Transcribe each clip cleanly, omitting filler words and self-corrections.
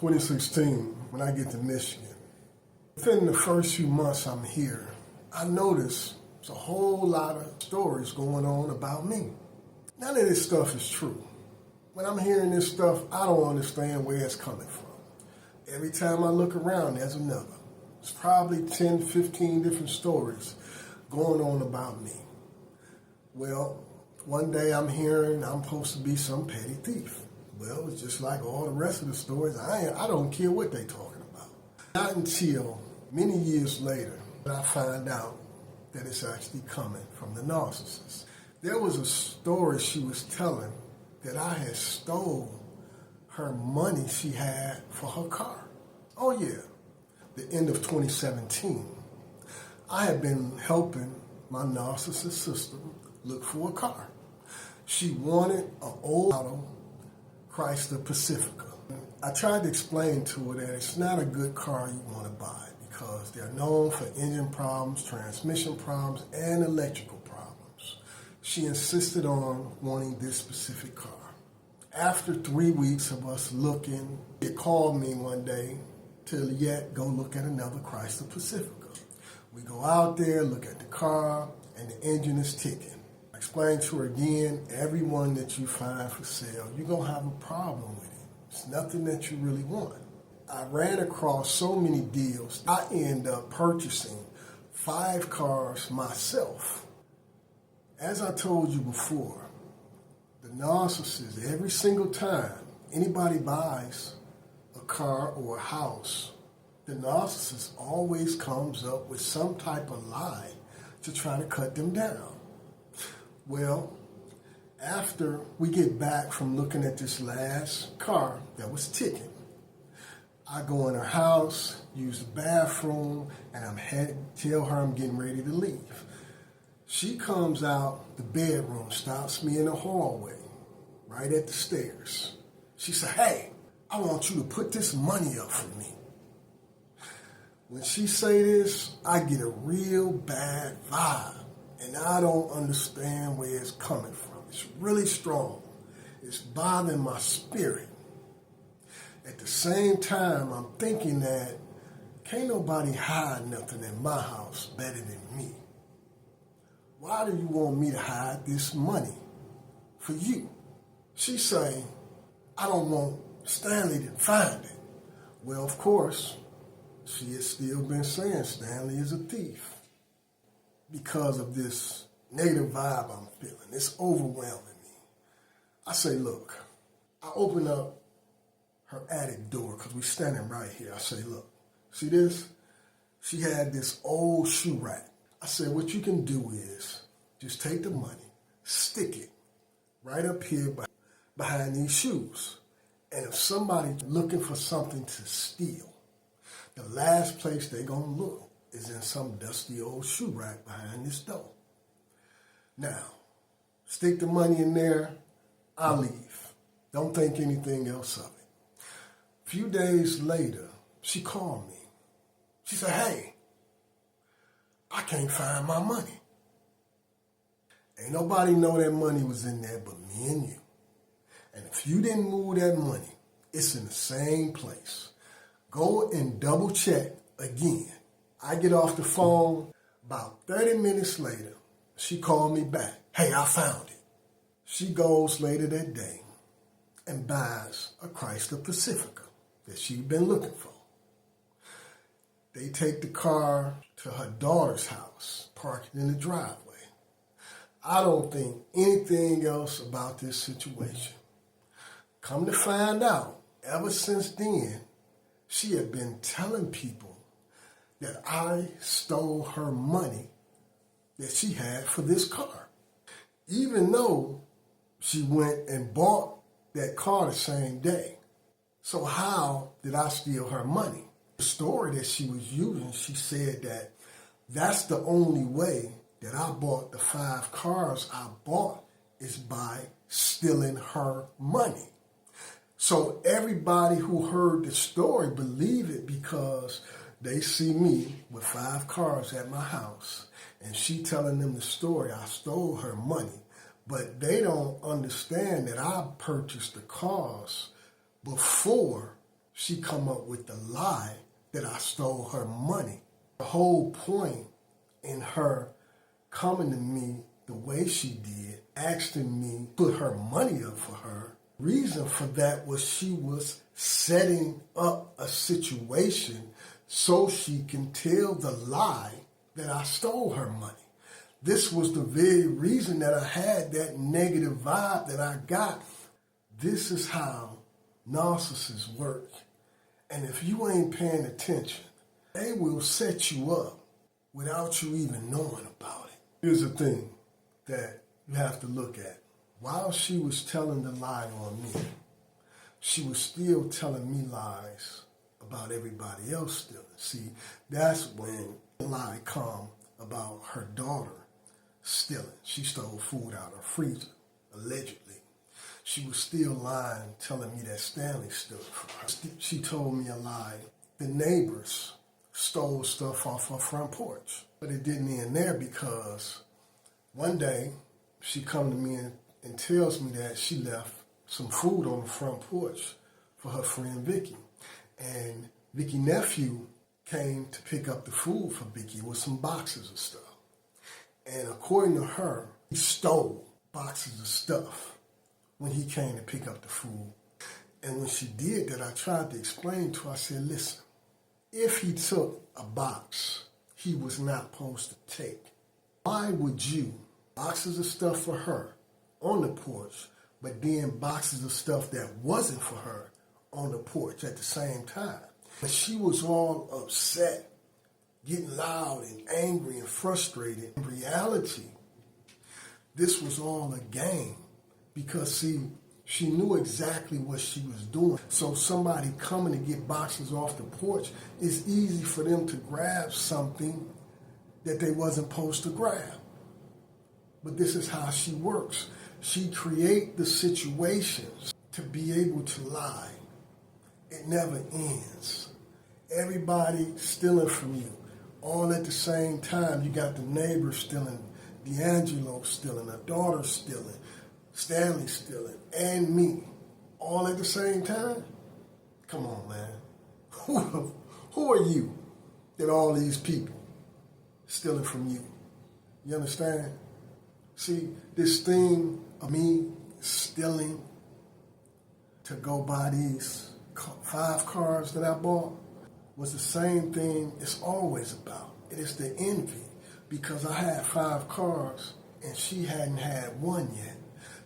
2016, when I get to Michigan, within the first few months I'm here, I notice there's a whole lot of stories going on about me. None of this stuff is true. When I'm hearing this stuff, I don't understand where it's coming from. Every time I look around, there's another. There's probably 10, 15 different stories going on about me. Well, one day I'm hearing I'm supposed to be some petty thief. Well, it's just like all the rest of the stories. I don't care what they're talking about. Not until many years later that I find out that it's actually coming from the narcissist. There was a story she was telling that I had stole her money she had for her car. Oh yeah, the end of 2017. I had been helping my narcissist sister look for a car. She wanted an old model Chrysler Pacifica. I tried to explain to her that it's not a good car you want to buy because they're known for engine problems, transmission problems, and electrical problems. She insisted on wanting this specific car. After 3 weeks of us looking, it called me one day to yet go look at another Chrysler Pacifica. We go out there, look at the car, and the engine is ticking. I explained to her again, every one that you find for sale, you're going to have a problem with it. It's nothing that you really want. I ran across so many deals, I ended up purchasing 5 cars myself. As I told you before, the narcissist, every single time anybody buys a car or a house, the narcissist always comes up with some type of lie to try to cut them down. Well, after we get back from looking at this last car that was ticking, I go in her house, use the bathroom, and tell her I'm getting ready to leave. She comes out the bedroom, stops me in the hallway, right at the stairs. She said, "Hey, I want you to put this money up for me." When she say this, I get a real bad vibe, and I don't understand where it's coming from. It's really strong. It's bothering my spirit. At the same time, I'm thinking that can't nobody hide nothing in my house better than me. Why do you want me to hide this money for you? She say, "I don't want Stanley to find it." Well, of course, she has still been saying Stanley is a thief because of this negative vibe I'm feeling. It's overwhelming me. I say, look, I open up her attic door because we're standing right here. I say, look, see this? She had this old shoe rack. I said, what you can do is just take the money, stick it right up here behind these shoes. And if somebody's looking for something to steal, the last place they're going to look is in some dusty old shoe rack behind this door. Now, stick the money in there, I'll leave. Don't think anything else of it. A few days later, she called me. She said, "Hey, I can't find my money." Ain't nobody know that money was in there but me and you. And if you didn't move that money, it's in the same place. Go and double check again. I get off the phone. About 30 minutes later, she called me back. "Hey, I found it." She goes later that day and buys a Chrysler Pacifica that she'd been looking for. They take the car to her daughter's house, park it in the driveway. I don't think anything else about this situation. Come to find out, ever since then, she had been telling people that I stole her money that she had for this car, even though she went and bought that car the same day. So how did I steal her money? The story that she was using, she said that that's the only way that I bought the 5 cars I bought is by stealing her money. So everybody who heard the story believed it because they see me with 5 cars at my house and she telling them the story, I stole her money. But they don't understand that I purchased the cars before she come up with the lie that I stole her money. The whole point in her coming to me the way she did, asking me to put her money up for her, reason for that was she was setting up a situation so she can tell the lie that I stole her money. This was the very reason that I had that negative vibe that I got. This is how narcissists work. And if you ain't paying attention, they will set you up without you even knowing about it. Here's the thing that you have to look at. While she was telling the lie on me, she was still telling me lies about everybody else stealing. See, that's when the lie come about her daughter stealing. She stole food out of her freezer, allegedly. She was still lying, telling me that Stanley stole it from her. She told me a lie. The neighbors stole stuff off her front porch. But it didn't end there, because one day she come to me and tells me that she left some food on the front porch for her friend Vicky. And Vicky's nephew came to pick up the food for Vicky with some boxes of stuff. And according to her, he stole boxes of stuff when he came to pick up the food. And when she did that, I tried to explain to her, I said, listen, if he took a box he was not supposed to take, why would you boxes of stuff for her on the porch, but then boxes of stuff that wasn't for her on the porch at the same time? But she was all upset, getting loud and angry and frustrated. In reality, this was all a game, because see, she knew exactly what she was doing. So somebody coming to get boxes off the porch, it's easy for them to grab something that they wasn't supposed to grab. But this is how she works. She creates the situations to be able to lie. It never ends. Everybody stealing from you. All at the same time, you got the neighbor stealing, D'Angelo stealing, her daughter stealing, Stanley stealing, and me. All at the same time? Come on, man. Who are you that all these people stealing from you? You understand? See, this thing of me stealing to go buy these 5 cars that I bought was the same thing it's always about. It is the envy, because I had 5 cars and she hadn't had one yet.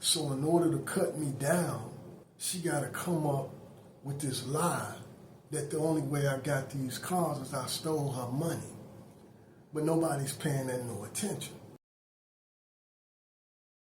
So in order to cut me down, she got to come up with this lie that the only way I got these cars is I stole her money. But nobody's paying that no attention.